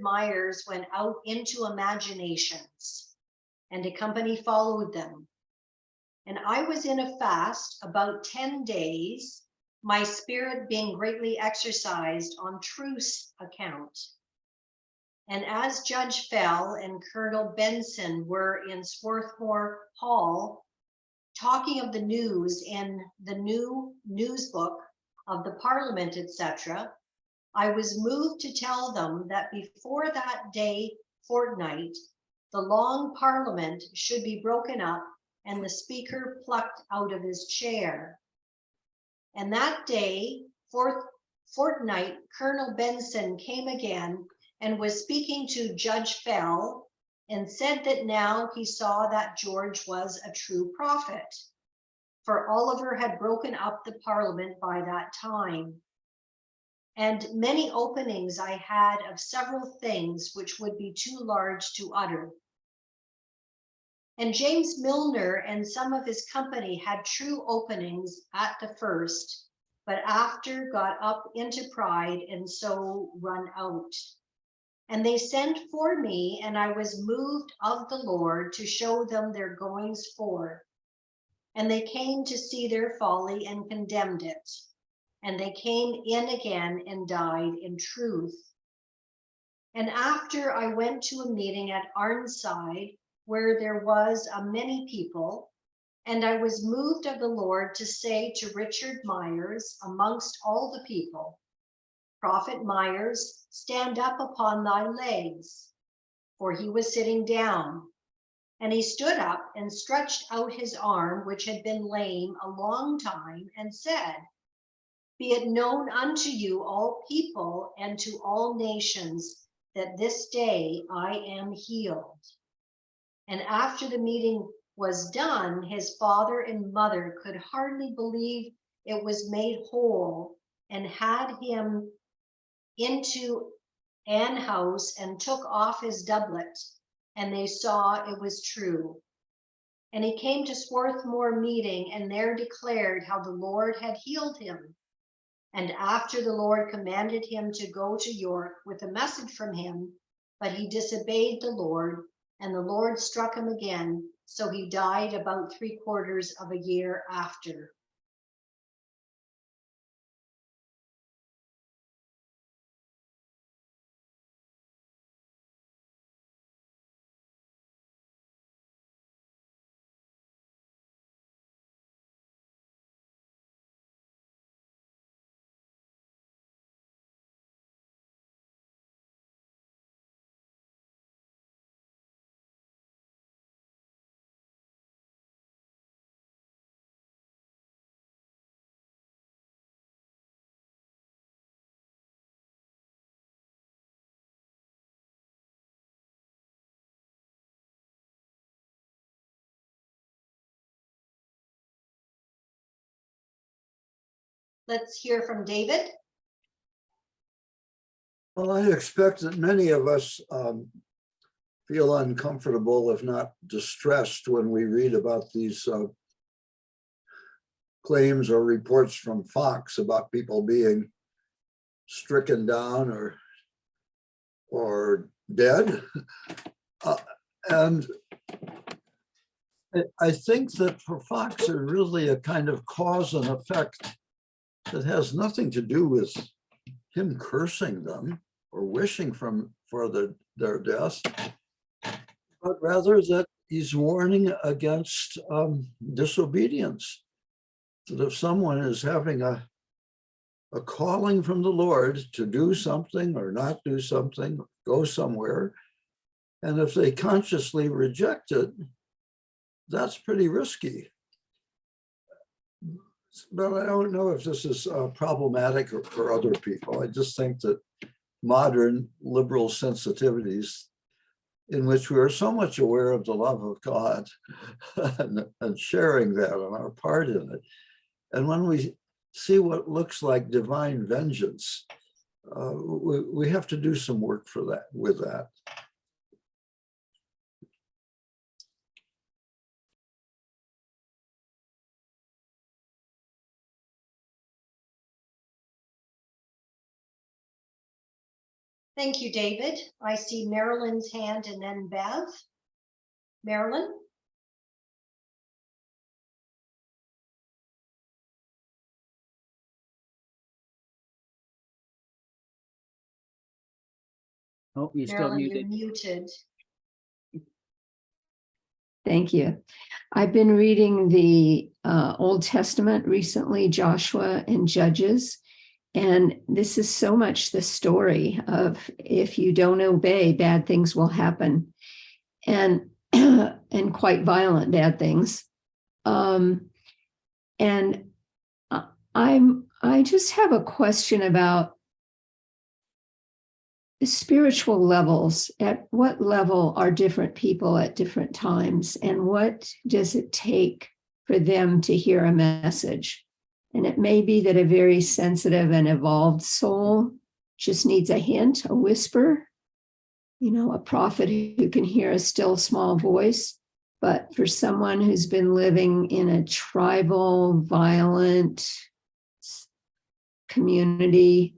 Myers went out into imaginations, and a company followed them. And I was in a fast about 10 days, my spirit being greatly exercised on truth's account. And as Judge Fell and Colonel Benson were in Swarthmore Hall, talking of the news in the new news book of the Parliament, etc., I was moved to tell them that before that day fortnight, the long Parliament should be broken up and the Speaker plucked out of his chair. And that day, fortnight, Colonel Benson came again and was speaking to Judge Fell and said that now he saw that George was a true prophet, for Oliver had broken up the Parliament by that time. And many openings I had of several things which would be too large to utter. And James Milner and some of his company had true openings at the first, but after got up into pride and so run out. And they sent for me, and I was moved of the Lord to show them their goings forth. And they came to see their folly and condemned it. And they came in again and died in truth. And after I went to a meeting at Arnside, where there was a many people, and I was moved of the Lord to say to Richard Myers amongst all the people, Prophet Myers, stand up upon thy legs, for he was sitting down. And he stood up and stretched out his arm, which had been lame a long time, and said, be it known unto you all people and to all nations that this day I am healed. And after the meeting was done, his father and mother could hardly believe it was made whole, and had him into an house and took off his doublet, and they saw it was true. And he came to Swarthmore meeting, and there declared how the Lord had healed him. And after the Lord commanded him to go to York with a message from him, but he disobeyed the Lord, and the Lord struck him again, so he died about 3/4 of a year after. Let's hear from David. Well, I expect that many of us feel uncomfortable, if not distressed, when we read about these claims or reports from Fox about people being stricken down or dead. And I think that for Fox, it's really a kind of cause and effect that has nothing to do with him cursing them or wishing for their death, but rather that he's warning against disobedience. That if someone is having a calling from the Lord to do something or not do something, go somewhere, and if they consciously reject it, that's pretty risky. But I don't know if this is problematic for other people. I just think that modern liberal sensitivities, in which we are so much aware of the love of God and sharing that and our part in it, and when we see what looks like divine vengeance, we have to do some work with that. Thank you, David. I see Marilyn's hand and then Bev. Marilyn? Oh, you're still Marilyn, you're muted. muted. Thank you. I've been reading the Old Testament recently, Joshua and Judges, and this is so much the story of if you don't obey, bad things will happen, and and quite violent bad things. And I just have a question about the spiritual levels. At what level are different people at different times, and what does it take for them to hear a message? And it may be that a very sensitive and evolved soul just needs a hint, a whisper, a prophet who can hear a still small voice. But for someone who's been living in a tribal, violent community,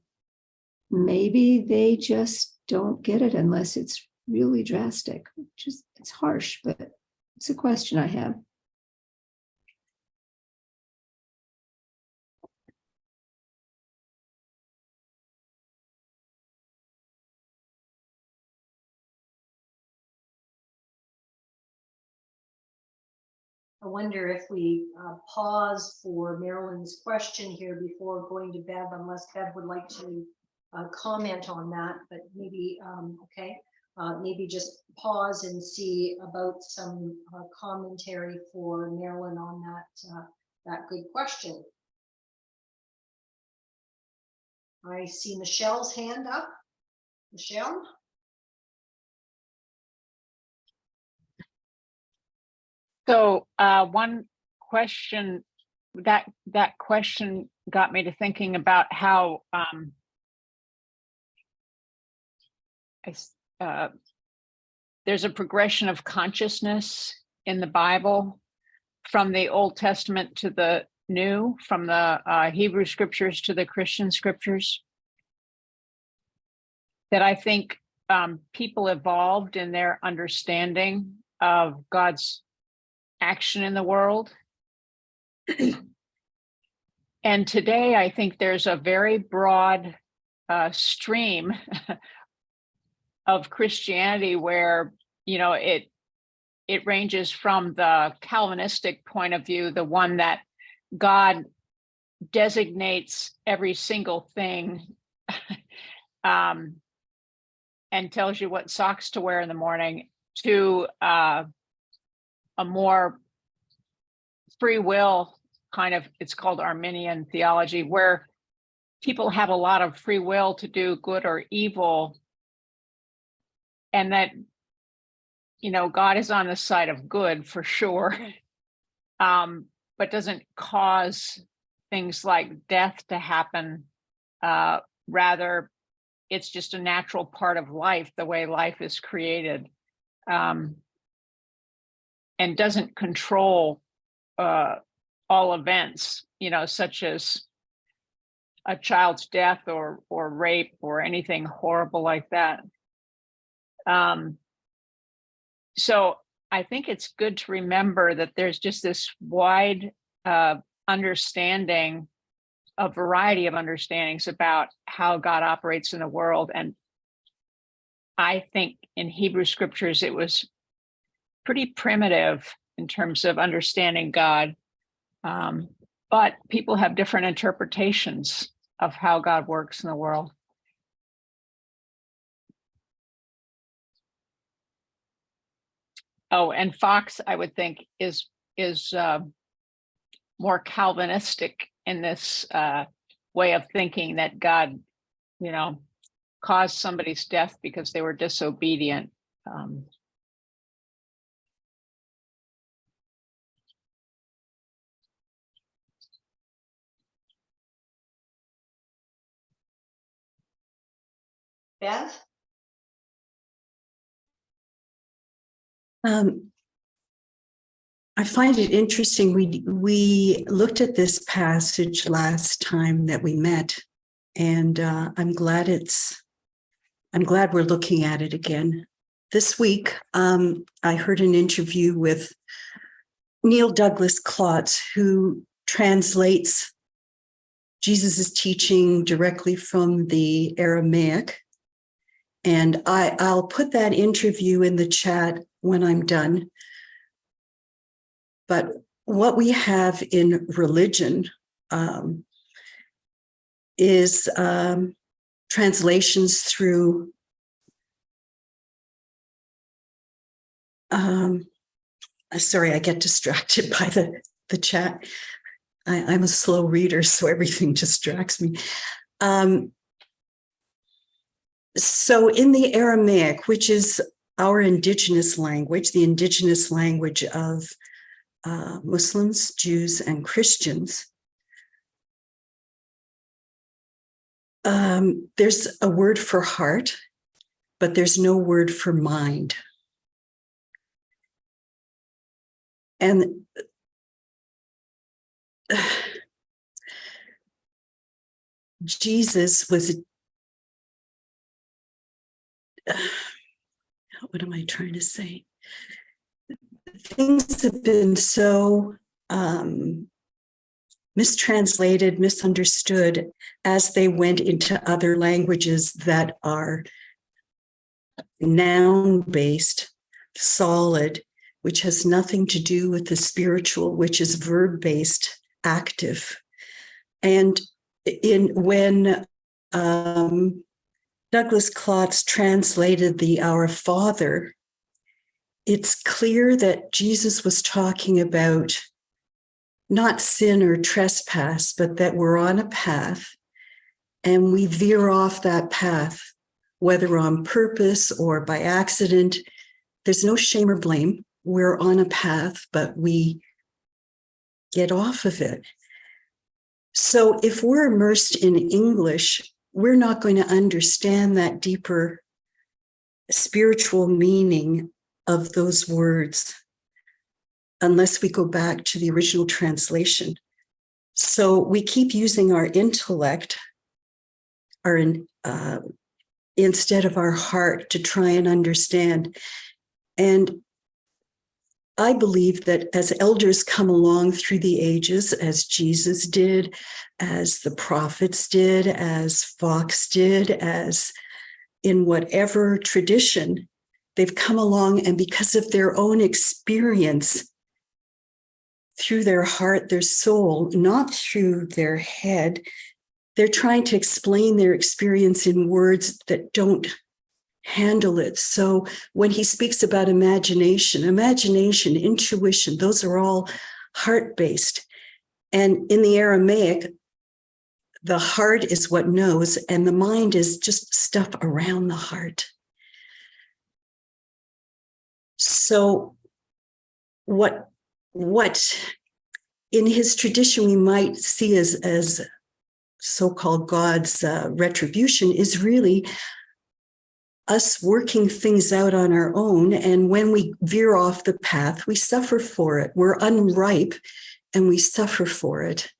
maybe they just don't get it unless it's really drastic. It's harsh, but it's a question I have. I wonder if we pause for Marilyn's question here before going to Bev, unless Bev would like to comment on that, but maybe, okay. Maybe just pause and see about some commentary for Marilyn on that good question. I see Michelle's hand up. Michelle? So one question, that question got me to thinking about how there's a progression of consciousness in the Bible from the Old Testament to the New, from the Hebrew scriptures to the Christian scriptures, that I think people evolved in their understanding of God's action in the world. And today, I think there's a very broad stream of Christianity where, it ranges from the Calvinistic point of view, the one that God designates every single thing and tells you what socks to wear in the morning, to a more free will kind of, it's called Arminian theology, where people have a lot of free will to do good or evil, and that, God is on the side of good for sure, but doesn't cause things like death to happen. Rather, it's just a natural part of life, the way life is created, and doesn't control all events, such as a child's death or rape or anything horrible like that. So I think it's good to remember that there's just this wide understanding, a variety of understandings about how God operates in the world. And I think in Hebrew scriptures, it was pretty primitive in terms of understanding God. But people have different interpretations of how God works in the world. Oh, and Fox, I would think, is more Calvinistic in this way of thinking that God, caused somebody's death because they were disobedient. Bev? I find it interesting. We looked at this passage last time that we met, and I'm glad it's I'm glad we're looking at it again. This week, I heard an interview with Neil Douglas Klotz, who translates Jesus' teaching directly from the Aramaic. And I'll put that interview in the chat when I'm done. But what we have in religion is translations through sorry, I get distracted by the chat. I'm a slow reader, so everything distracts me. So in the Aramaic, which is our indigenous language, the indigenous language of Muslims, Jews, and Christians, there's a word for heart, but there's no word for mind. And Jesus was, what am I trying to say? Things have been so mistranslated, misunderstood as they went into other languages that are noun-based, solid, which has nothing to do with the spiritual, which is verb-based, active. And when Douglas Klotz translated the Our Father, it's clear that Jesus was talking about not sin or trespass, but that we're on a path and we veer off that path, whether on purpose or by accident. There's no shame or blame. We're on a path, but we get off of it. So if we're immersed in English, we're not going to understand that deeper spiritual meaning of those words unless we go back to the original translation. So we keep using our intellect instead of our heart to try and understand. And I believe that as elders come along through the ages, as Jesus did, as the prophets did, as Fox did, as in whatever tradition, they've come along, and because of their own experience, through their heart, their soul, not through their head, they're trying to explain their experience in words that don't handle it. So when he speaks about imagination, intuition, those are all heart-based. And in the Aramaic, the heart is what knows, and the mind is just stuff around the heart. So what in his tradition we might see as so-called God's retribution is really us working things out on our own. And when we veer off the path, we suffer for it. We're unripe and we suffer for it.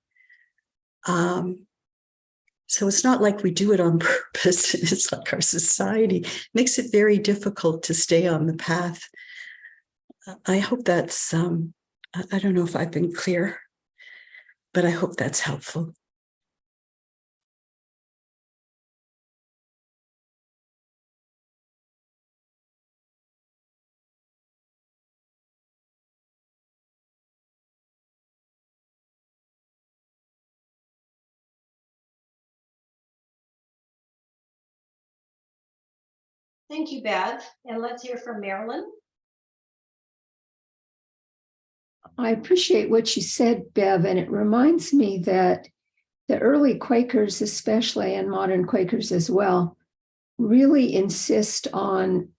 So it's not like we do it on purpose. It's like our society makes it very difficult to stay on the path. I hope that's, I don't know if I've been clear, but I hope that's helpful. Thank you, Bev. And let's hear from Marilyn. I appreciate what you said, Bev, and it reminds me that the early Quakers, especially, and modern Quakers as well, really insist on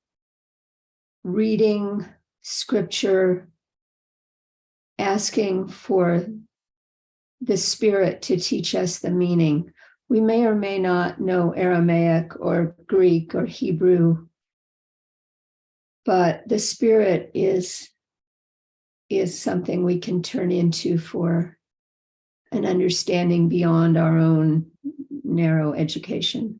reading scripture, asking for the Spirit to teach us the meaning. We may or may not know Aramaic or Greek or Hebrew, but the Spirit is something we can turn into for an understanding beyond our own narrow education.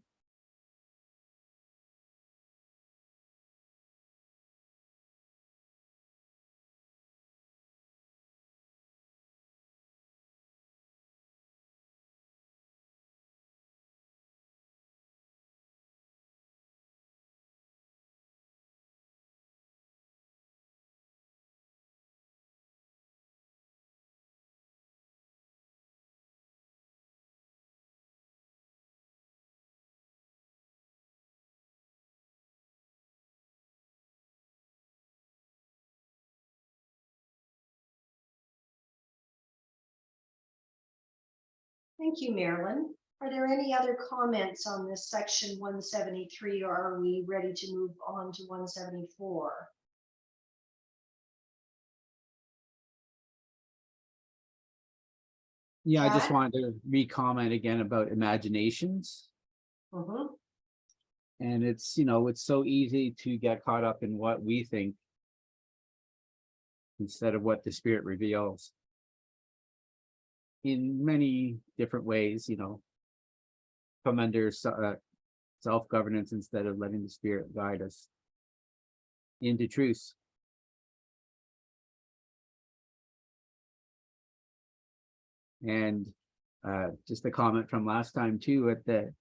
Thank you, Marilyn. Are there any other comments on this section 173, or are we ready to move on to 174? Yeah, I just Chad? wanted to re-comment again about imaginations. Mhm. And it's, it's so easy to get caught up in what we think instead of what the Spirit reveals in many different ways, come under self-governance instead of letting the Spirit guide us into truth. And just a comment from last time too, at the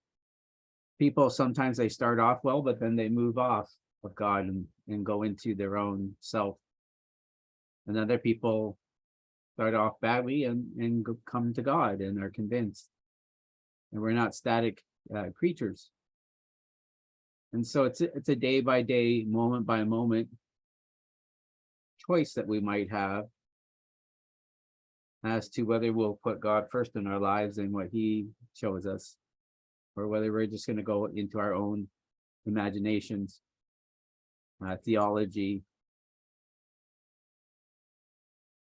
people, sometimes they start off well, but then they move off of God and go into their own self. And other people start off badly and come to God and are convinced. And we're not static creatures. And so it's a day by day, moment by moment choice that we might have as to whether we'll put God first in our lives and what He shows us, or whether we're just going to go into our own imaginations, theology,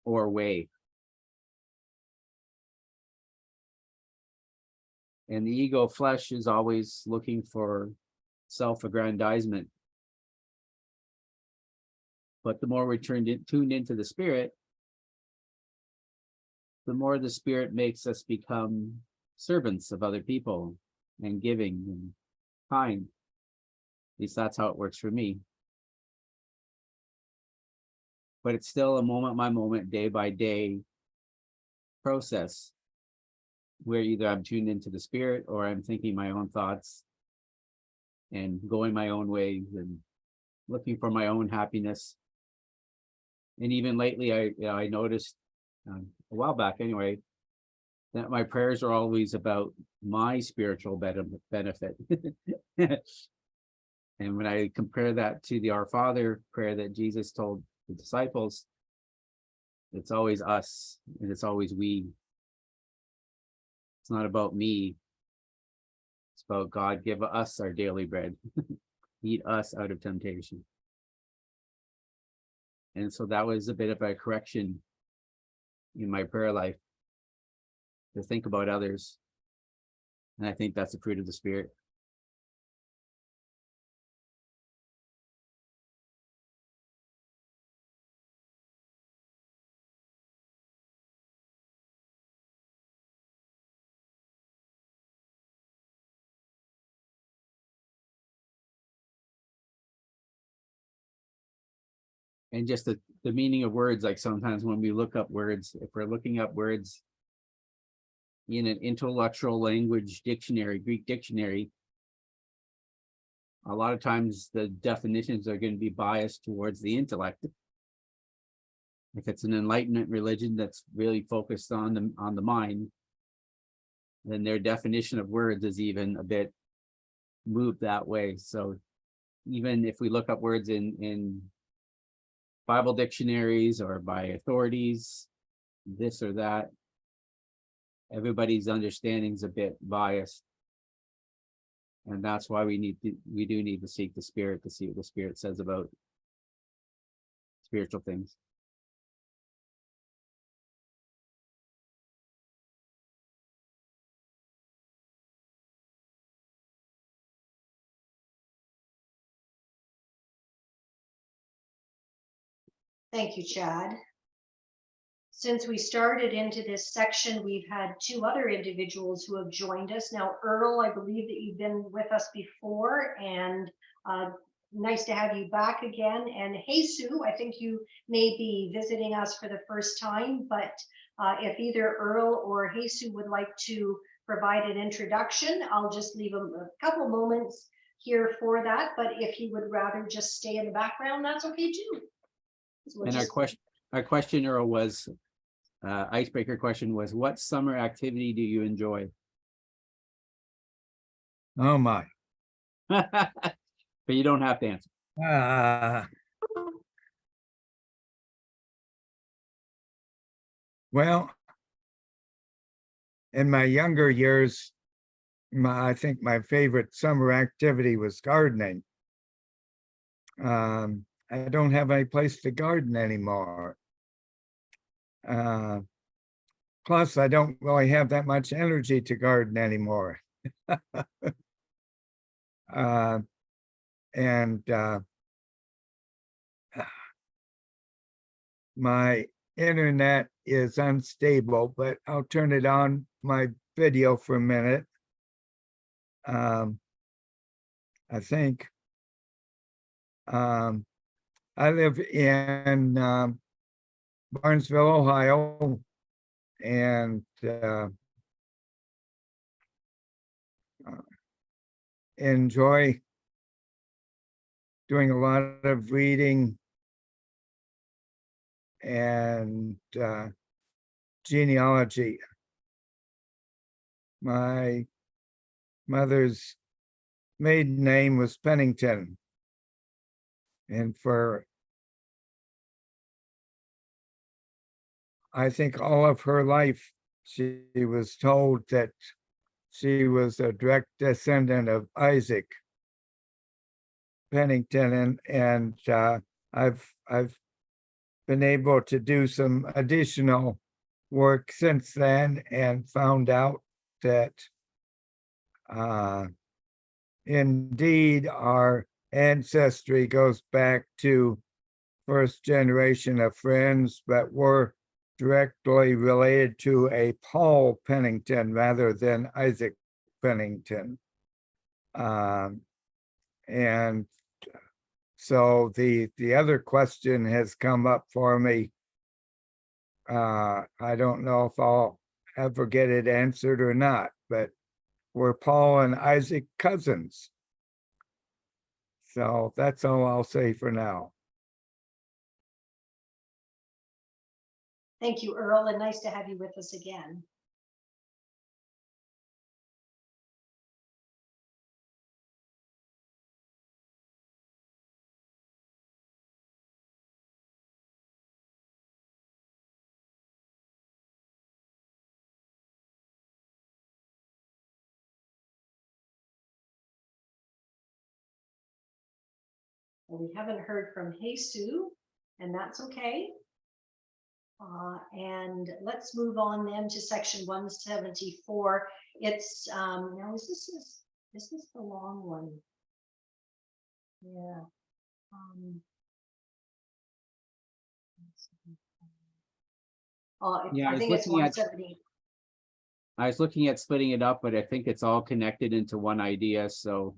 or way. And the ego flesh is always looking for self-aggrandizement. But the more we're tuned into the Spirit, the more the Spirit makes us become servants of other people and giving and kind. At least that's how it works for me. But it's still a moment by moment, day by day process where either I'm tuned into the Spirit or I'm thinking my own thoughts and going my own ways and looking for my own happiness. And even lately, I noticed a while back anyway, that my prayers are always about my spiritual benefit. And when I compare that to the Our Father prayer that Jesus told the disciples, it's always us and it's always we. It's not about me. It's about God, give us our daily bread. Lead us out of temptation. And so that was a bit of a correction in my prayer life, to think about others. And I think that's the fruit of the Spirit. And just the meaning of words, like sometimes when we look up words, if we're looking up words in an intellectual language dictionary, Greek dictionary, a lot of times the definitions are going to be biased towards the intellect. If it's an enlightenment religion that's really focused on the mind, then their definition of words is even a bit moved that way. So even if we look up words in Bible dictionaries or by authorities, this or that, everybody's understanding is a bit biased. And that's why we do need to seek the Spirit to see what the Spirit says about spiritual things. Thank you, Chad. Since we started into this section, we've had two other individuals who have joined us. Now, Earl, I believe that you've been with us before, and nice to have you back again. And Jesus, I think you may be visiting us for the first time, but if either Earl or Jesus would like to provide an introduction, I'll just leave a couple moments here for that. But if you would rather just stay in the background, that's okay too. So And our question, Earl, was icebreaker question was, what summer activity do you enjoy? Oh my. But you don't have to answer. Well, In my younger years, I think my favorite summer activity was gardening. I don't have any place to garden anymore. Plus, I don't really have that much energy to garden anymore. My internet is unstable, but I'll turn it on my video for a minute. I think I live in Barnesville, Ohio, and enjoy doing a lot of reading and genealogy. My mother's maiden name was Pennington, and for I think all of her life, she was told that she was a direct descendant of Isaac Pennington, and I've been able to do some additional work since then and found out that indeed our ancestry goes back to first generation of Friends, but we're directly related to a Paul Pennington rather than Isaac Pennington. And so the other question has come up for me. I don't know if I'll ever get it answered or not, but were Paul and Isaac cousins? So that's all I'll say for now. Thank you, Earl, and nice to have you with us again. We haven't heard from Jesus, and that's okay. And let's move on then to section 174. It's now is this the long one? Yeah. Yeah, I think it's 170. I was looking at splitting it up, but I think it's all connected into one idea. So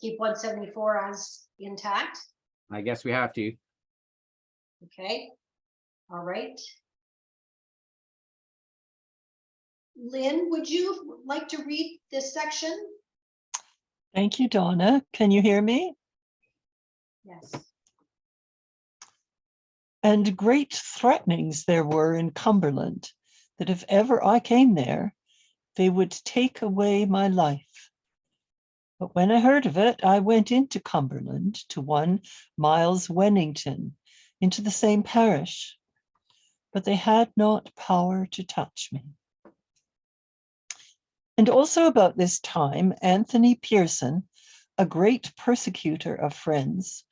Keep 174 as intact. I guess we have to. Okay. All right. Lynn, would you like to read this section? Thank you, Donna. Can you hear me? Yes. And great threatenings there were in Cumberland, that if ever I came there, they would take away my life. But when I heard of it, I went into Cumberland to one Miles Wennington, into the same parish, but they had not power to touch me. And also about this time, Anthony Pearson, a great persecutor of Friends,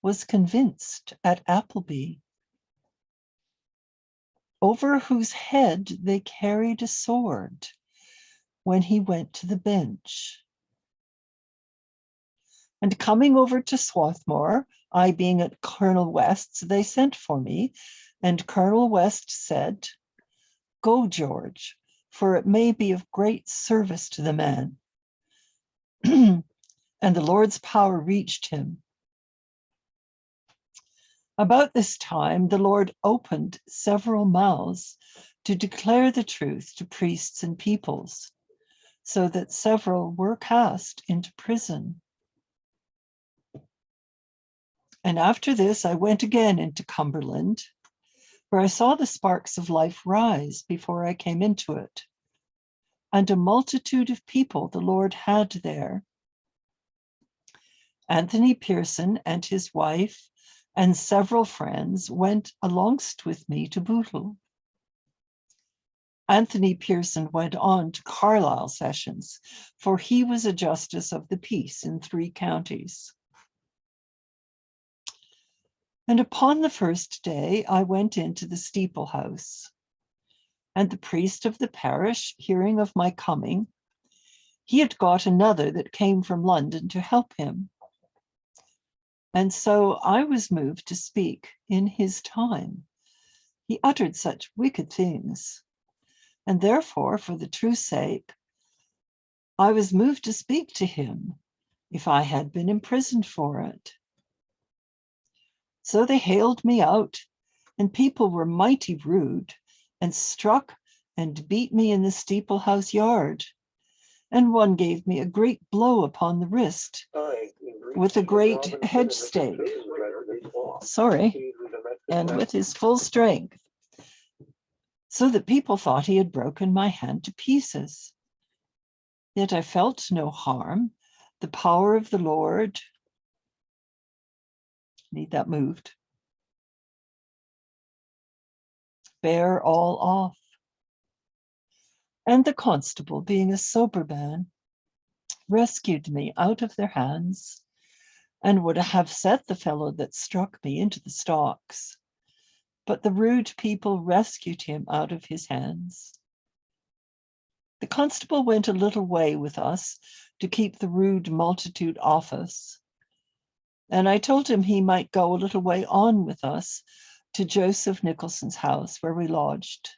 was convinced at Appleby, over whose head they carried a sword when he went to the bench. And coming over to Swarthmore, I being at Colonel West's, they sent for me, and Colonel West said, "Go, George, for it may be of great service to the man." And the Lord's power reached him. About this time, the Lord opened several mouths to declare the truth to priests and peoples, so that several were cast into prison. And after this, I went again into Cumberland, where I saw the sparks of life rise before I came into it. And a multitude of people the Lord had there. Anthony Pearson and his wife and several friends went alongst with me to Bootle. Anthony Pearson went on to Carlisle sessions, for he was a justice of the peace in 3 counties. And upon the first day, I went into the steeple house. And the priest of the parish, hearing of my coming, he had got another that came from London to help him. And so I was moved to speak in his time. He uttered such wicked things. And therefore, for the truth's sake, I was moved to speak to him if I had been imprisoned for it. So they haled me out, and people were mighty rude, and struck and beat me in the steeple house yard. And one gave me a great blow upon the wrist with a great hedge stake. Sorry, and with his full strength, so that people thought he had broken my hand to pieces. Yet I felt no harm. The power of the Lord, need that moved, bear all off. And the constable, being a sober man, rescued me out of their hands, and would have set the fellow that struck me into the stocks. But the rude people rescued him out of his hands. The constable went a little way with us to keep the rude multitude off us. And I told him he might go a little way on with us to Joseph Nicholson's house, where we lodged.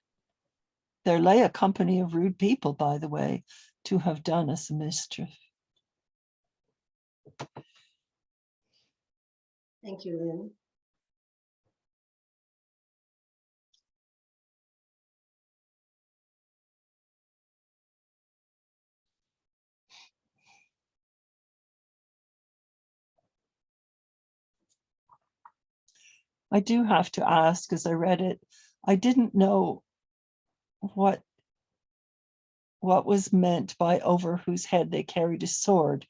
There lay a company of rude people, by the way, to have done us a mischief. Thank you, Lynn. I do have to ask, as I read it, I didn't know what was meant by over whose head they carried a sword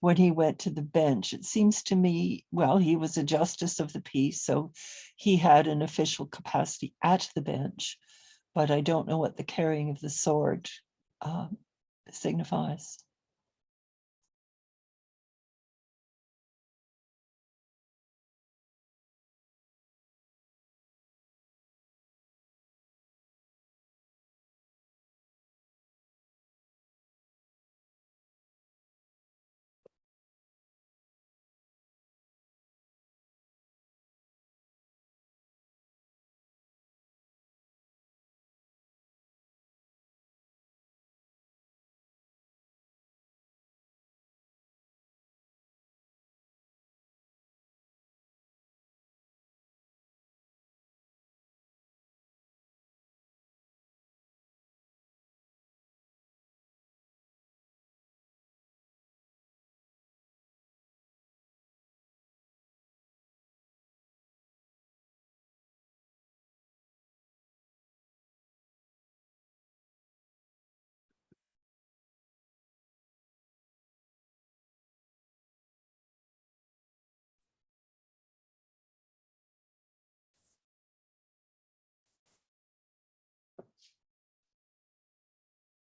when he went to the bench. It seems to me, well, he was a justice of the peace, so he had an official capacity at the bench, but I don't know what the carrying of the sword signifies.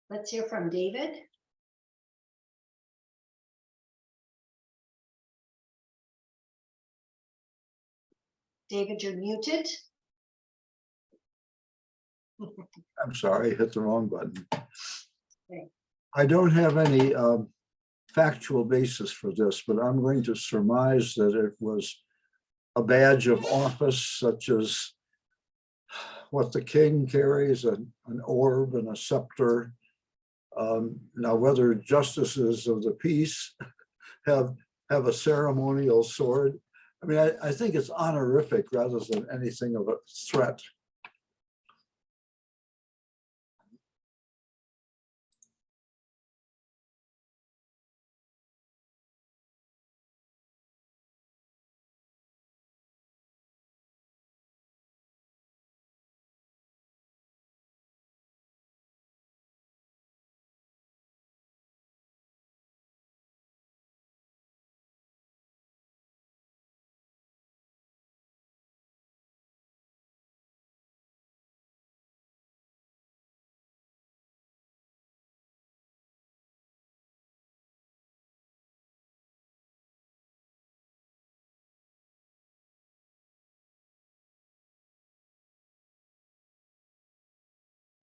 Let's hear from David. David, you're muted. I'm sorry, I hit the wrong button. Okay. I don't have any factual basis for this, but I'm going to surmise that it was a badge of office, such as what the king carries, an orb and a scepter. Now, whether justices of the peace have a ceremonial sword, I mean, I think it's honorific rather than anything of a threat.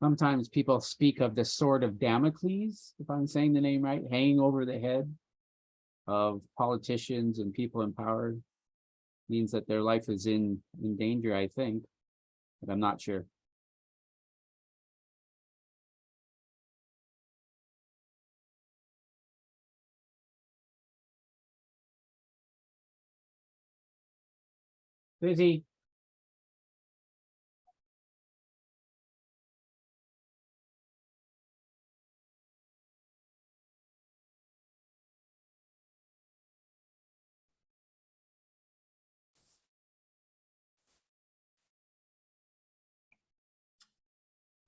Sometimes people speak of the sword of Damocles, if I'm saying the name right, hanging over the head of politicians and people in power. Means that their life is in danger, I think, but I'm not sure. Busy.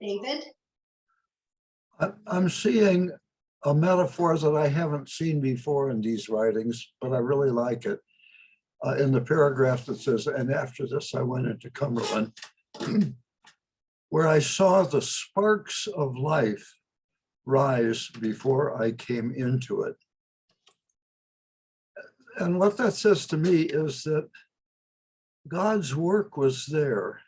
David? I'm seeing a metaphor that I haven't seen before in these writings, but I really like it. In the paragraph that says, and after this, I went into Cumberland, where I saw the sparks of life rise before I came into it. And what that says to me is that God's work was there.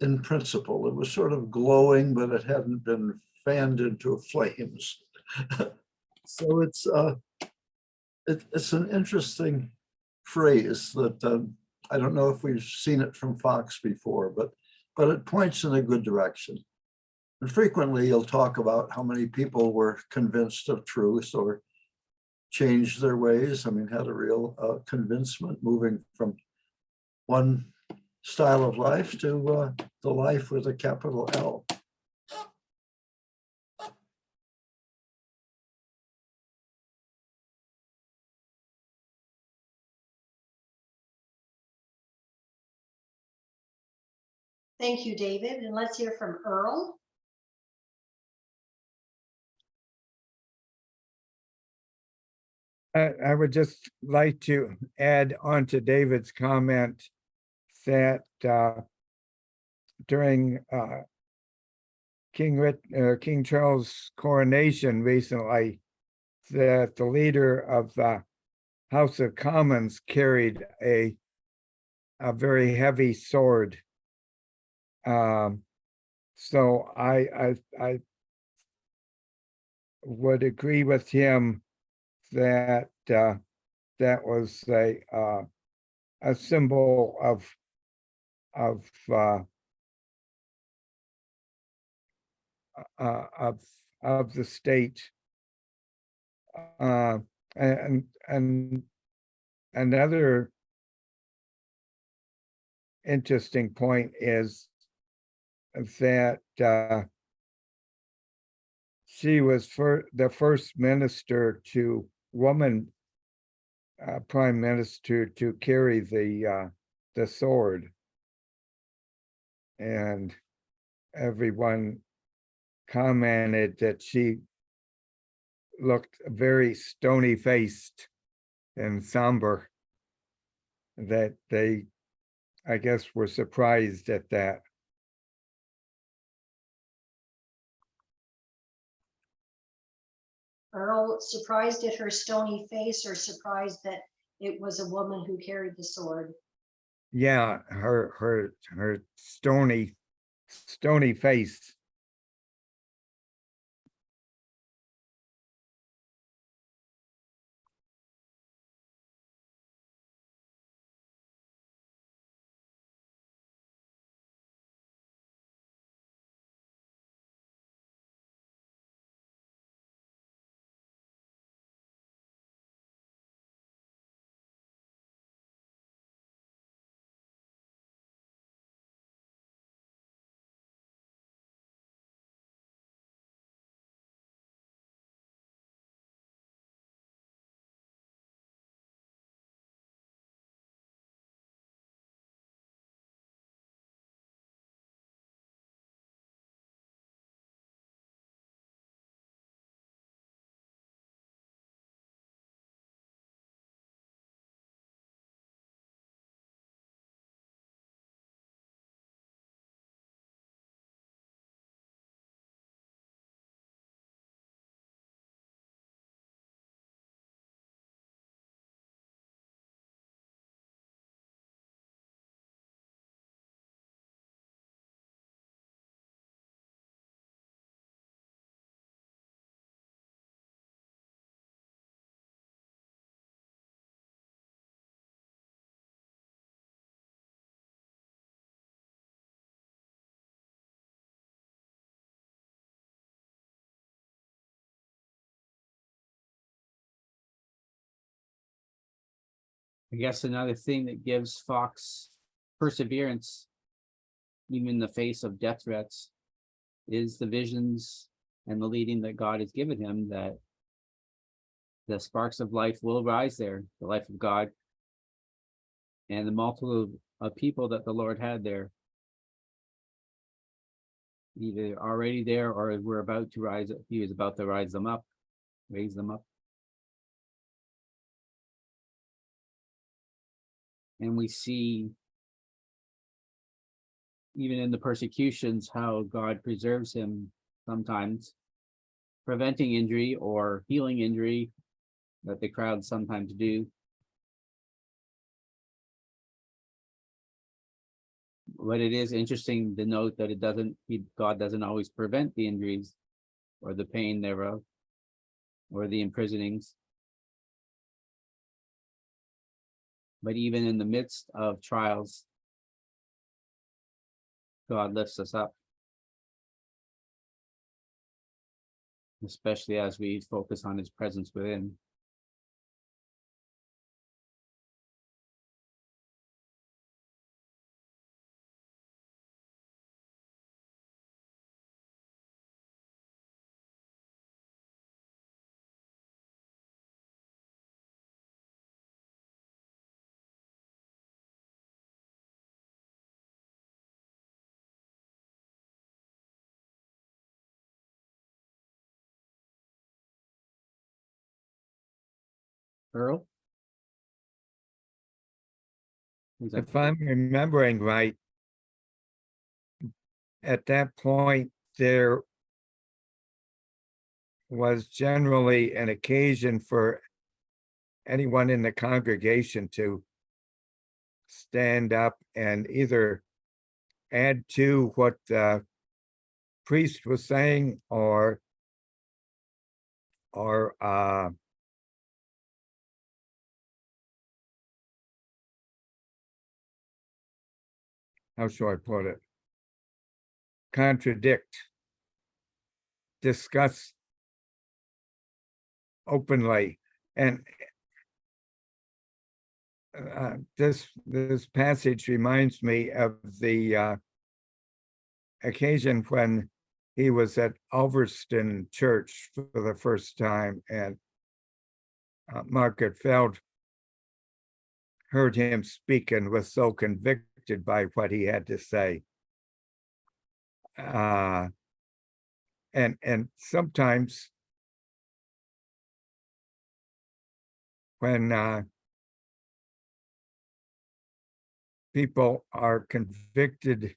In principle, it was sort of glowing, but it hadn't been fanned into flames. So it's an interesting phrase that I don't know if we've seen it from Fox before, but it points in a good direction. And frequently you'll talk about how many people were convinced of truth or changed their ways. I mean, had a real convincement moving from one style of life to the life with a capital L. Thank you, David. And let's hear from Earl. I would just like to add on to David's comment that during King Charles' coronation recently, that the leader of the House of Commons carried a very heavy sword. So I would agree with him that that was a symbol of the state. And another interesting point is that she was the first woman prime minister to carry the sword, and everyone commented that she looked very stony-faced and somber, that they, I guess, were surprised at that. Earl, surprised at her stony face or surprised that it was a woman who carried the sword? Yeah, her stony face. I guess another thing that gives Fox perseverance, even in the face of death threats, is the visions and the leading that God has given him, that the sparks of life will rise there, the life of God, and the multitude of people that the Lord had there, either already there or we're about to rise. He was about to raise them up. And we see, even in the persecutions, how God preserves him sometimes, preventing injury or healing injury that the crowd sometimes do. But it is interesting to note that God doesn't always prevent the injuries or the pain thereof or the imprisonings. But even in the midst of trials, God lifts us up, especially as we focus on his presence within. Earl? Is that- If I'm remembering right, at that point, there was generally an occasion for anyone in the congregation to stand up and either add to what the priest was saying or how shall I put it? Contradict, discuss openly. And this passage reminds me of the occasion when he was at Ulverston Church for the first time, and Margaret Feld heard him speak and was so convicted by what he had to say. And sometimes when people are convicted,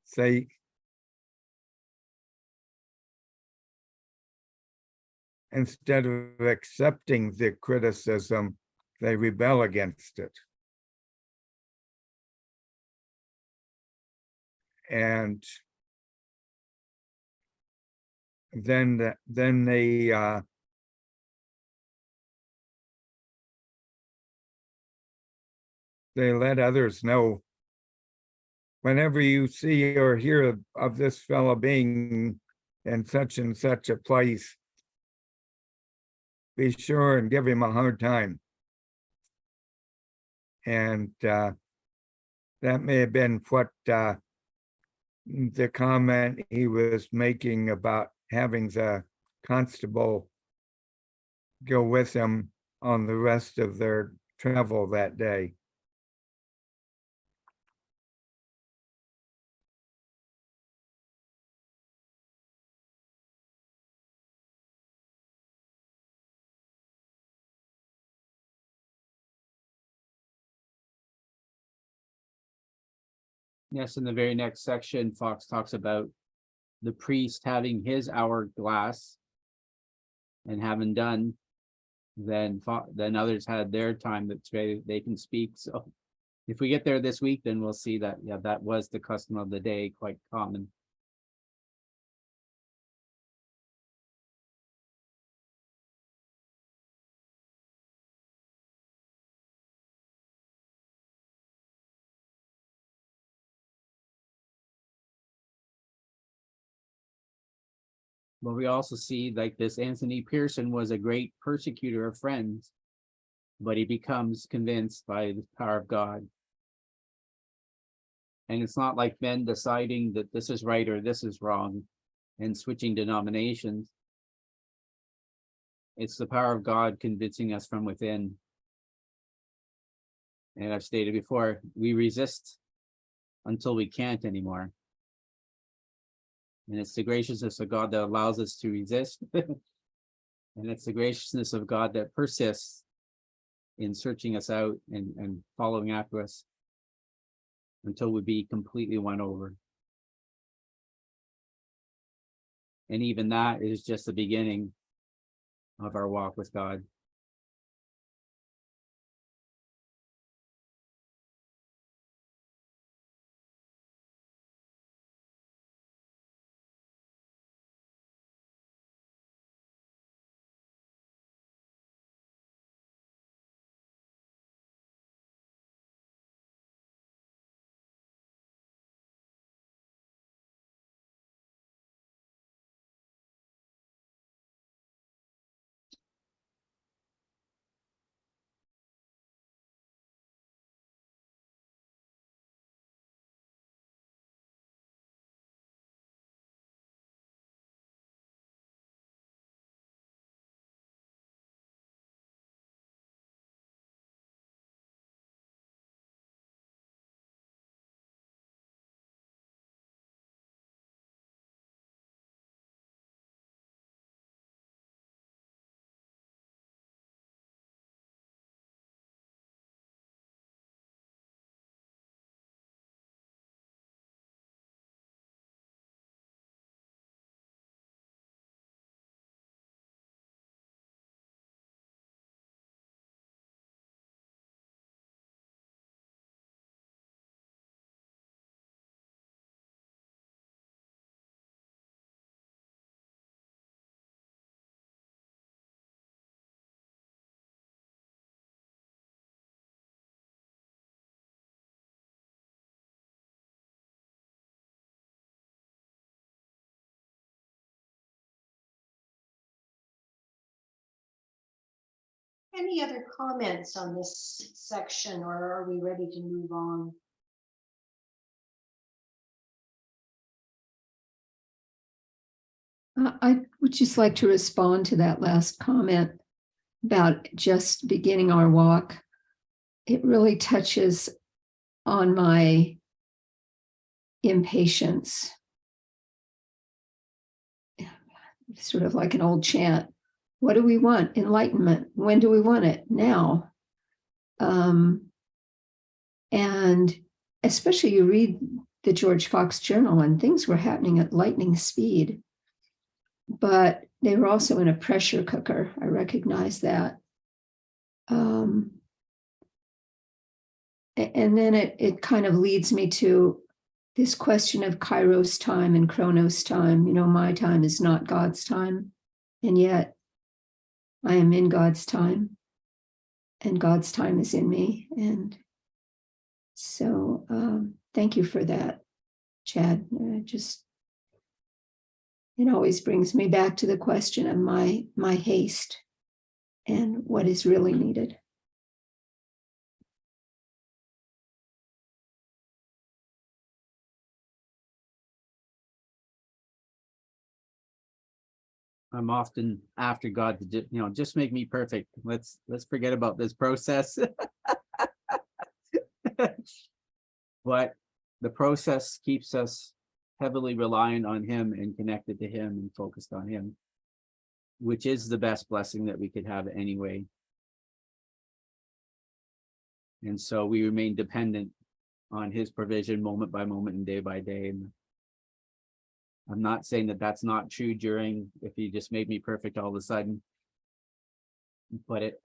say, instead of accepting the criticism, they rebel against it. And then they let others know, whenever you see or hear of this fellow being in such and such a place, be sure and give him a hard time. And that may have been what the comment he was making about having the constable go with him on the rest of their travel that day. Yes, in the very next section, Fox talks about the priest having his hourglass and having done, then others had their time that they can speak. So if we get there this week, then we'll see that, yeah, that was the custom of the day, quite common. But we also see like this Anthony Pearson was a great persecutor of friends, but he becomes convinced by the power of God. And it's not like men deciding that this is right or this is wrong and switching denominations. It's the power of God convincing us from within. And I've stated before, we resist until we can't anymore. And it's the graciousness of God that allows us to resist. And it's the graciousness of God that persists in searching us out and following after us until we be completely won over. And even that is just the beginning of our walk with God. Any other comments on this section, or are we ready to move on? I would just like to respond to that last comment about just beginning our walk. It really touches on my impatience. Sort of like an old chant. What do we want? Enlightenment. When do we want it? Now. And especially you read the George Fox Journal and things were happening at lightning speed. But they were also in a pressure cooker. I recognize that. And then it kind of leads me to this question of Kairos time and Chronos time. You know, my time is not God's time, and yet I am in God's time, and God's time is in me. And so thank you for that, Chad. It always brings me back to the question of my haste and what is really needed. I'm often after God to just make me perfect. Let's forget about this process. But the process keeps us heavily reliant on him and connected to him and focused on him, which is the best blessing that we could have anyway. And so we remain dependent on his provision moment by moment and day by day. And I'm not saying that that's not true during, if he just made me perfect all of a sudden, but it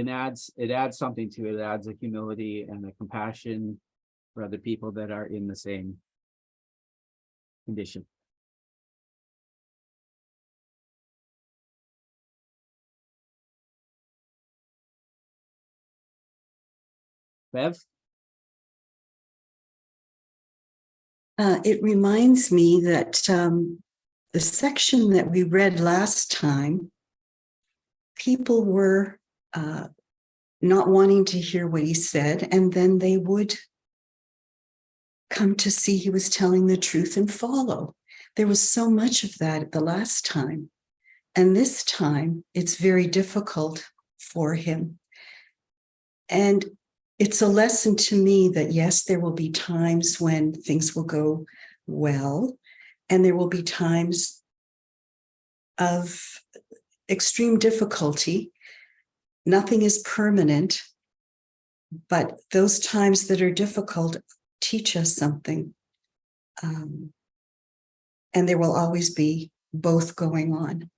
adds something to it. It adds a humility and a compassion for other people that are in the same condition. Bev? It reminds me that the section that we read last time, people were not wanting to hear what he said, and then they would come to see he was telling the truth and follow. There was so much of that the last time. And this time, it's very difficult for him. And it's a lesson to me that, yes, there will be times when things will go well, and there will be times of extreme difficulty. Nothing is permanent, but those times that are difficult teach us something. And there will always be both going on.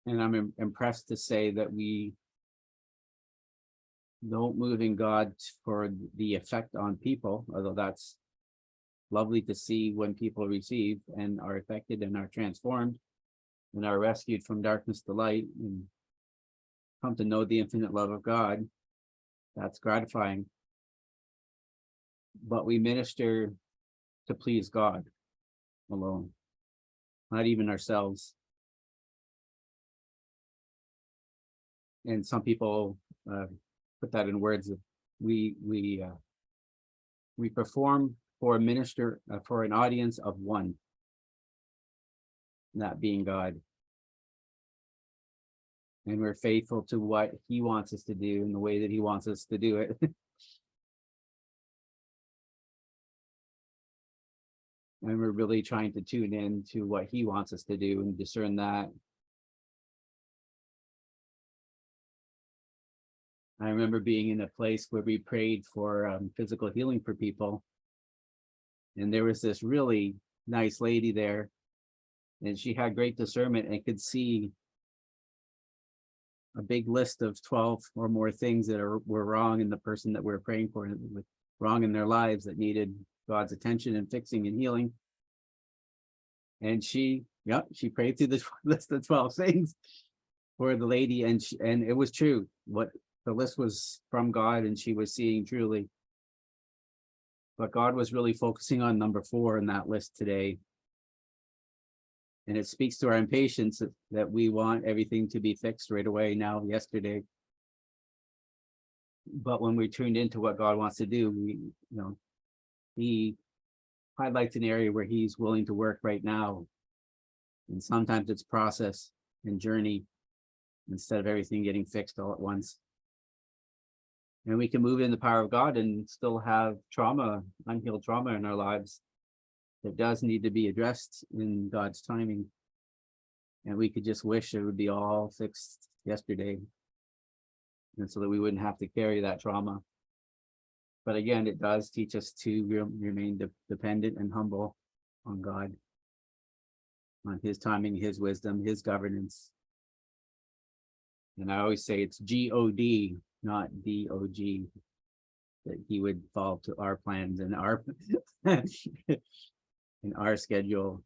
And I'm impressed to say that we don't move in God for the effect on people, although that's lovely to see when people receive and are affected and are transformed and are rescued from darkness to light and come to know the infinite love of God. That's gratifying. But we minister to please God alone, not even ourselves. And some people put that in words. We perform for a minister, for an audience of one, that being God. And we're faithful to what he wants us to do in the way that he wants us to do it. And we're really trying to tune in to what he wants us to do and discern that. I remember being in a place where we prayed for physical healing for people. And there was this really nice lady there, and she had great discernment and could see a big list of 12 or more things that were wrong in the person that we were praying for, and wrong in their lives that needed God's attention and fixing and healing. And she prayed through the list of 12 things for the lady, and it was true. What the list was from God, and she was seeing truly. But God was really focusing on number 4 in that list today. And it speaks to our impatience that we want everything to be fixed right away, now, yesterday. But when we tuned into what God wants to do, he highlights an area where he's willing to work right now. And sometimes it's process and journey instead of everything getting fixed all at once. And we can move in the power of God and still have trauma, unhealed trauma in our lives that does need to be addressed in God's timing. And we could just wish it would be all fixed yesterday, and so that we wouldn't have to carry that trauma. But again, it does teach us to remain dependent and humble on God, on his timing, his wisdom, his governance. And I always say it's G-O-D, not D-O-G, that he would fall to our plans and our in our schedule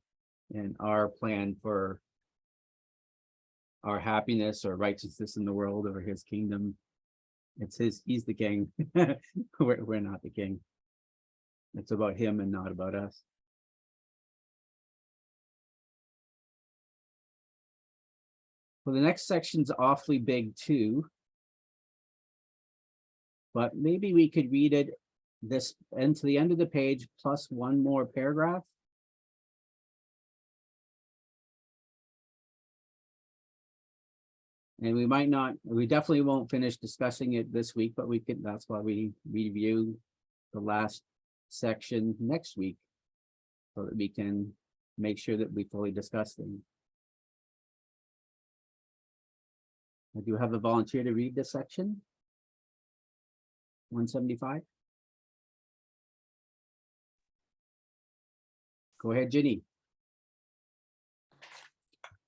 and our plan for our happiness or righteousness in the world or his kingdom. It's he's the king. We're not the king. It's about him and not about us. Well, the next section's awfully big too, but maybe we could read it to the end of the page plus one more paragraph. And we definitely won't finish discussing it this week, but that's why we review the last section next week, so that we can make sure that we fully discuss things. I do have a volunteer to read this section. 175. Go ahead, Ginny.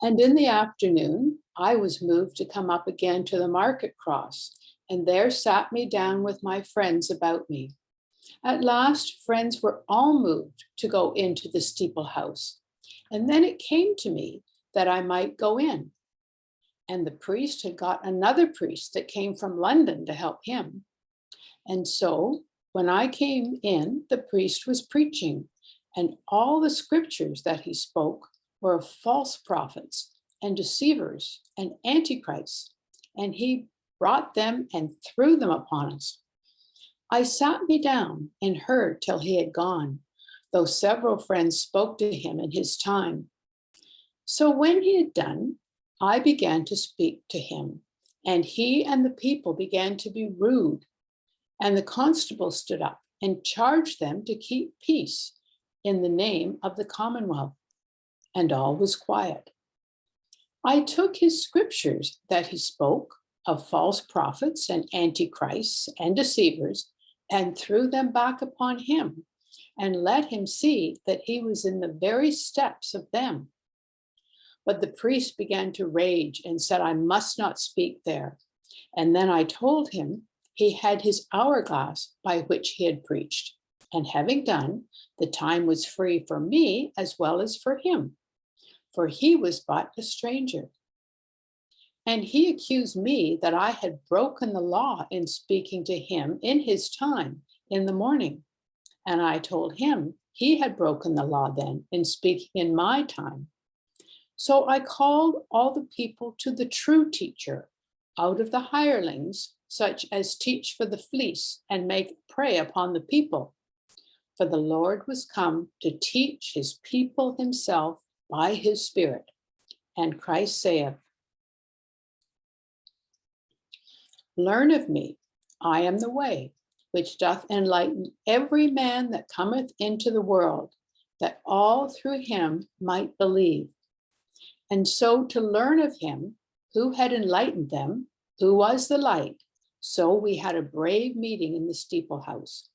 And in the afternoon, I was moved to come up again to the market cross and there sat me down with my friends about me. At last, friends were all moved to go into the steeple house, and then it came to me that I might go in. And the priest had got another priest that came from London to help him. And so when I came in, the priest was preaching, and all the scriptures that he spoke were of false prophets and deceivers and antichrists, and he brought them and threw them upon us. I sat me down and heard till he had gone, though several friends spoke to him in his time. So when he had done, I began to speak to him, and he and the people began to be rude. And the constable stood up and charged them to keep peace in the name of the Commonwealth, and all was quiet. I took his scriptures that he spoke of false prophets and antichrists and deceivers and threw them back upon him and let him see that he was in the very steps of them. But the priest began to rage and said, I must not speak there. And then I told him he had his hourglass by which he had preached. And having done, the time was free for me as well as for him, for he was but a stranger. And he accused me that I had broken the law in speaking to him in his time in the morning. And I told him he had broken the law then in speaking in my time. So I called all the people to the true teacher out of the hirelings, such as teach for the fleece and make prey upon the people. For the Lord was come to teach his people himself by his Spirit. And Christ saith, learn of me, I am the way, which doth enlighten every man that cometh into the world, that all through him might believe. And so to learn of him who had enlightened them, who was the light, so we had a brave meeting in the steeple house.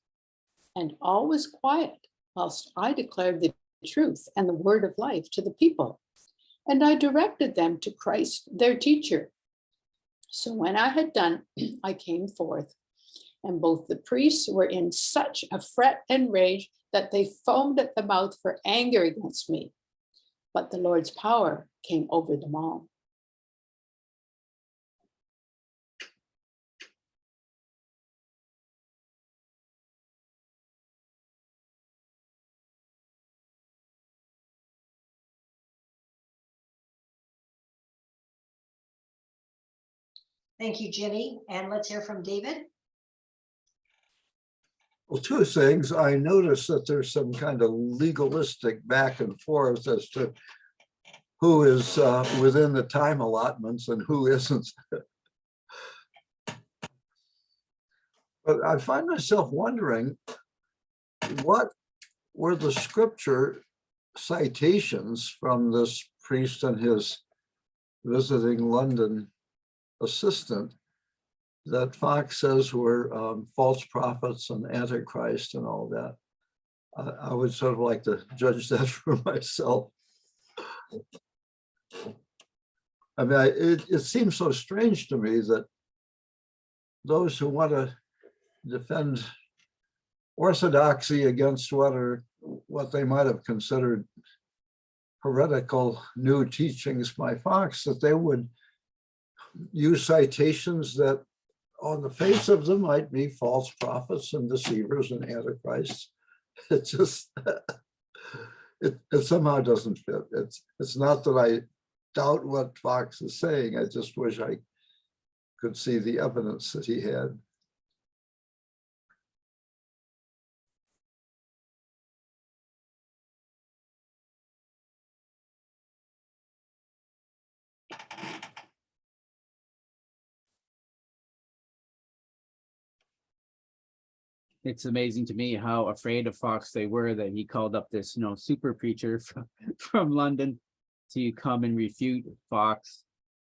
And all was quiet whilst I declared the truth and the word of life to the people. And I directed them to Christ, their teacher. So when I had done, I came forth, and both the priests were in such a fret and rage that they foamed at the mouth for anger against me. But the Lord's power came over them all. Thank you, Ginny. And let's hear from David. Well, two things. I noticed that there's some kind of legalistic back and forth as to who is within the time allotments and who isn't. But I find myself wondering, what were the scripture citations from this priest and his visiting London assistant that Fox says were false prophets and antichrist and all that? I would sort of like to judge that for myself. I mean, it seems so strange to me that those who want to defend orthodoxy against what they might have considered heretical new teachings by Fox, that they would use citations that on the face of them might be false prophets and deceivers and antichrists. It just, it somehow doesn't fit. It's not that I doubt what Fox is saying. I just wish I could see the evidence that he had. It's amazing to me how afraid of Fox they were that he called up this, super preacher from London to come and refute Fox.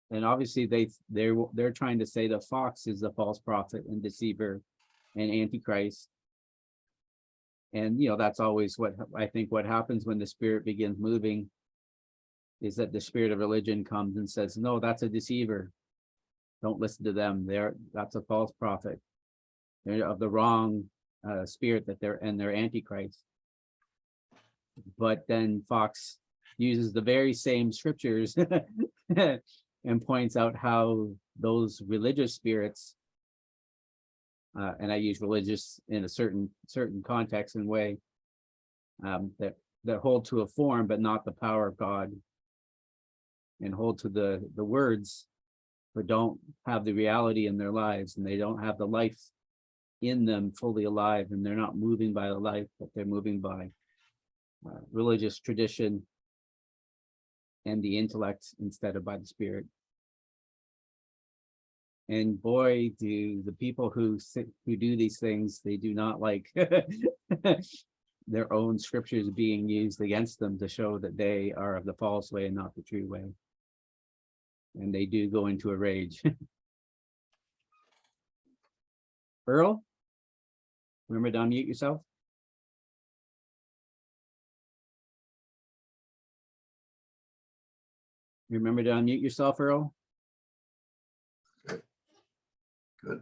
And obviously they're trying to say that Fox is a false prophet and deceiver and antichrist. And that's always what I think what happens when the spirit begins moving, is that the spirit of religion comes and says, no, that's a deceiver. Don't listen to them. That's a false prophet. They're of the wrong spirit that they're antichrist. But then Fox uses the very same scriptures and points out how those religious spirits, and I use religious in a certain context and way, that hold to a form but not the power of God, and hold to the words but don't have the reality in their lives, and they don't have the life in them fully alive, and they're not moving by the life, but they're moving by religious tradition and the intellect instead of by the spirit. And boy, do the people who do these things, they do not like their own scriptures being used against them to show that they are of the false way and not the true way. And they do go into a rage. Earl, remember to unmute yourself. Remember to unmute yourself, Earl. Good.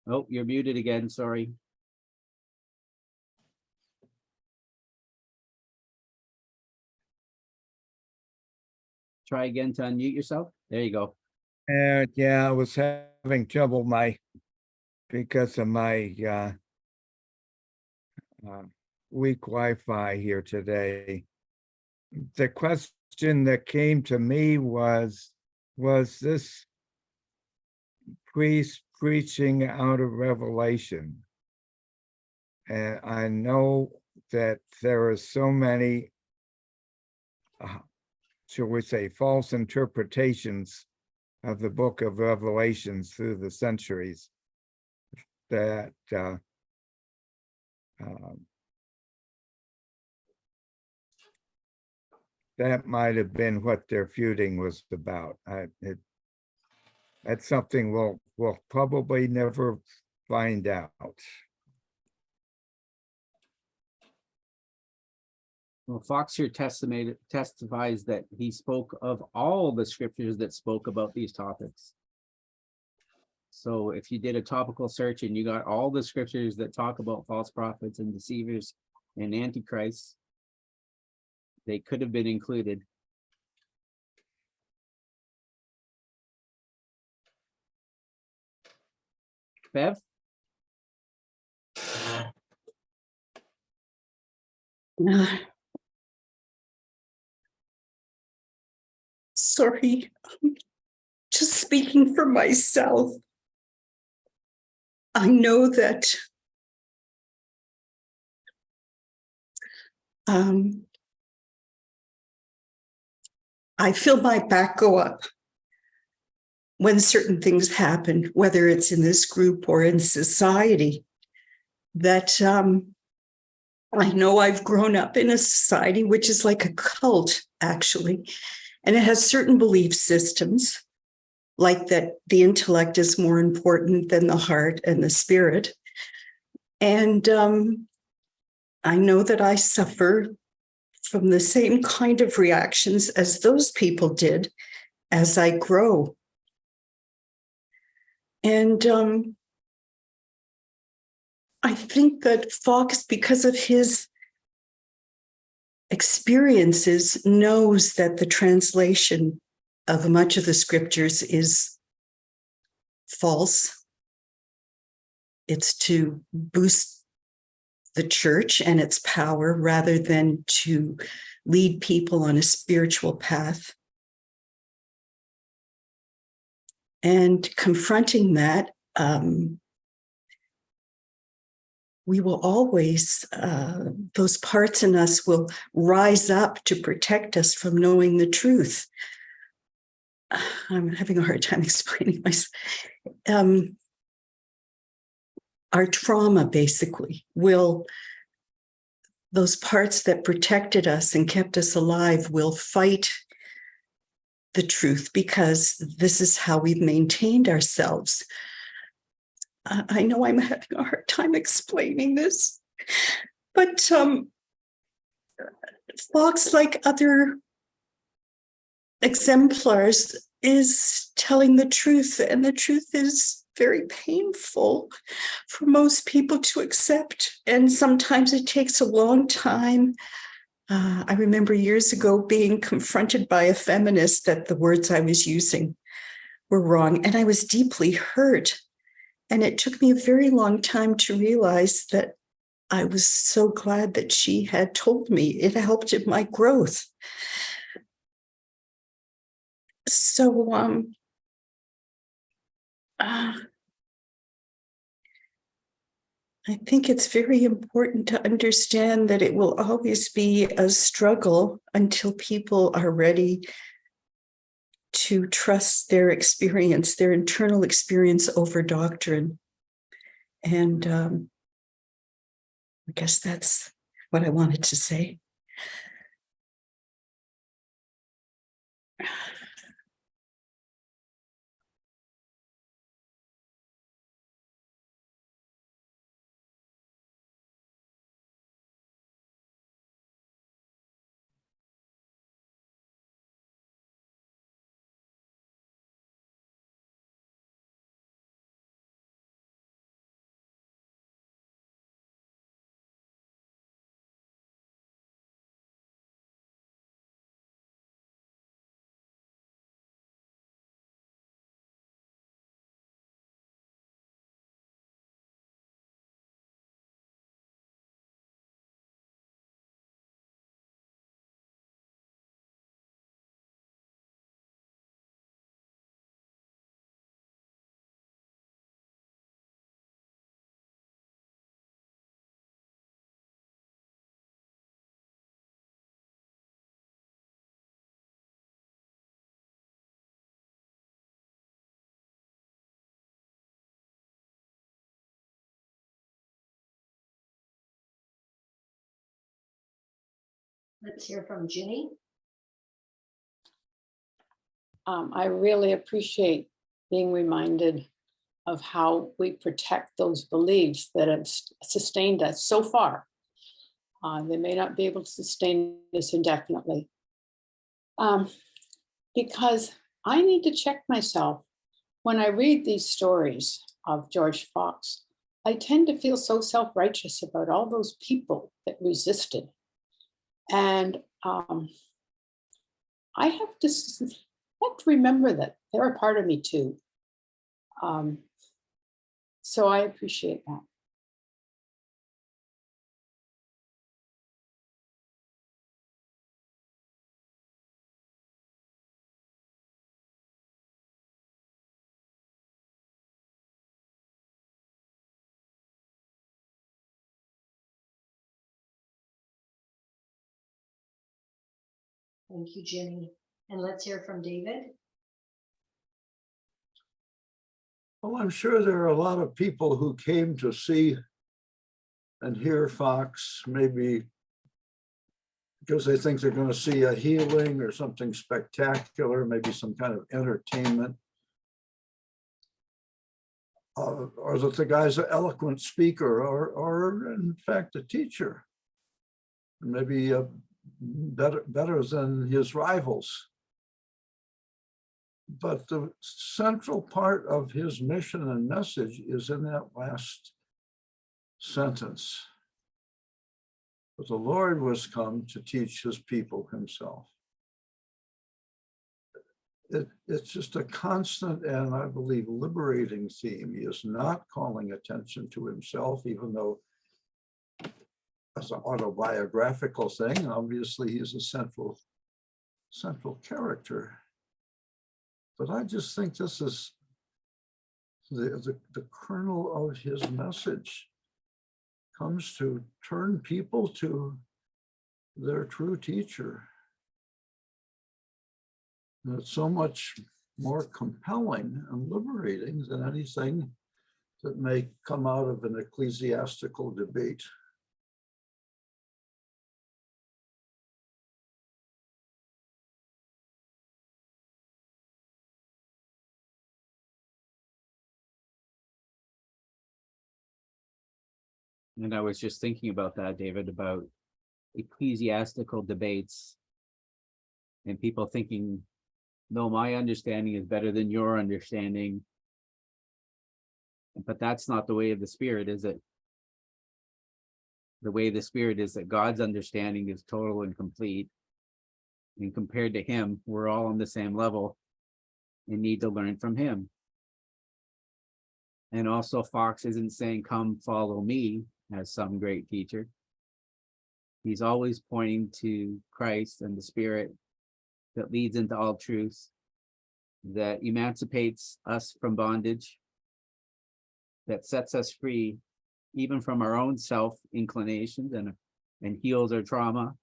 Oh, you're muted again, sorry. Try again to unmute yourself. There you go. And yeah, I was having trouble because of my weak Wi-Fi here today. The question that came to me was this priest preaching out of Revelation? And I know that there are so many, shall we say, false interpretations of the book of Revelations through the centuries that that might have been what their feuding was about. That's something we'll probably never find out. Well, Fox here testifies that he spoke of all the scriptures that spoke about these topics. So if you did a topical search and you got all the scriptures that talk about false prophets and deceivers and antichrists, they could have been included. Bev? Sorry, just speaking for myself. I know that I feel my back go up when certain things happen, whether it's in this group or in society, that I know I've grown up in a society which is like a cult, actually, and it has certain belief systems, like that the intellect is more important than the heart and the spirit. And I know that I suffer from the same kind of reactions as those people did as I grow. And I think that Fox, because of his experiences, knows that the translation of much of the scriptures is false. It's to boost the church and its power rather than to lead people on a spiritual path. And confronting that, we will always, those parts in us will rise up to protect us from knowing the truth. I'm having a hard time explaining myself. Our trauma, basically, those parts that protected us and kept us alive will fight the truth, because this is how we've maintained ourselves. I know I'm having a hard time explaining this, but Fox, like other exemplars, is telling the truth, and the truth is very painful for most people to accept, and sometimes it takes a long time. I remember years ago being confronted by a feminist that the words I was using were wrong, and I was deeply hurt. And it took me a very long time to realize that I was so glad that she had told me. It helped in my growth. So, I think it's very important to understand that it will always be a struggle until people are ready to trust their experience, their internal experience over doctrine. And I guess that's what I wanted to say. Let's hear from Ginny. I really appreciate being reminded of how we protect those beliefs that have sustained us so far. They may not be able to sustain us indefinitely. Because I need to check myself. When I read these stories of George Fox, I tend to feel so self-righteous about all those people that resisted. And I have to remember that they're a part of me too. So I appreciate that. Thank you, Ginny. And let's hear from David. Well, I'm sure there are a lot of people who came to see and hear Fox, maybe because they think they're going to see a healing or something spectacular, maybe some kind of entertainment. Or that the guy's an eloquent speaker, or in fact a teacher, maybe better than his rivals. But the central part of his mission and message is in that last sentence. But the Lord was come to teach his people himself. It's just a constant and I believe liberating theme. He is not calling attention to himself, even though as an autobiographical thing, obviously he's a central character. But I just think this is the kernel of his message, comes to turn people to their true teacher. And it's so much more compelling and liberating than anything that may come out of an ecclesiastical debate. And I was just thinking about that, David, about ecclesiastical debates and people thinking no, my understanding is better than your understanding. But that's not the way of the Spirit, is it? The way of the Spirit is that God's understanding is total and complete. And compared to him, we're all on the same level and need to learn from him. And also, Fox isn't saying, come follow me, as some great teacher. He's always pointing to Christ and the Spirit that leads into all truth, that emancipates us from bondage, that sets us free, even from our own self inclinations, and heals our trauma.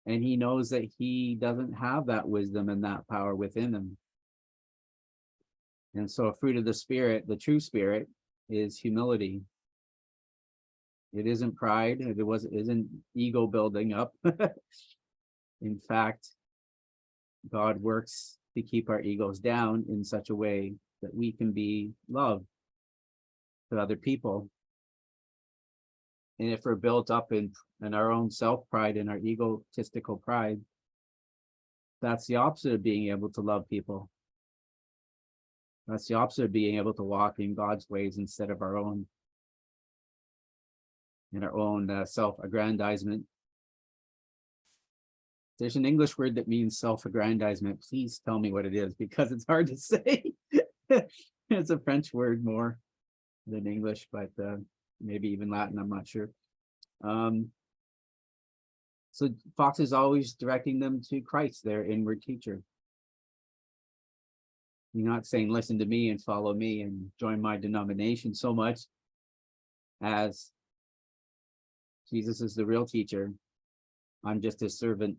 And he knows that he doesn't have that wisdom and that power within him. And so a fruit of the Spirit, the true Spirit, is humility. It isn't pride. Isn't ego building up. In fact, God works to keep our egos down in such a way that we can be love to other people. And if we're built up in our own self-pride and our egotistical pride, that's the opposite of being able to love people. That's the opposite of being able to walk in God's ways instead of our own, in our own self-aggrandizement. There's an English word that means self-aggrandizement. Please tell me what it is, because it's hard to say. It's a French word more than English, but maybe even Latin, I'm not sure. So Fox is always directing them to Christ, their inward teacher. He's not saying, listen to me and follow me and join my denomination, so much as Jesus is the real teacher. I'm just his servant.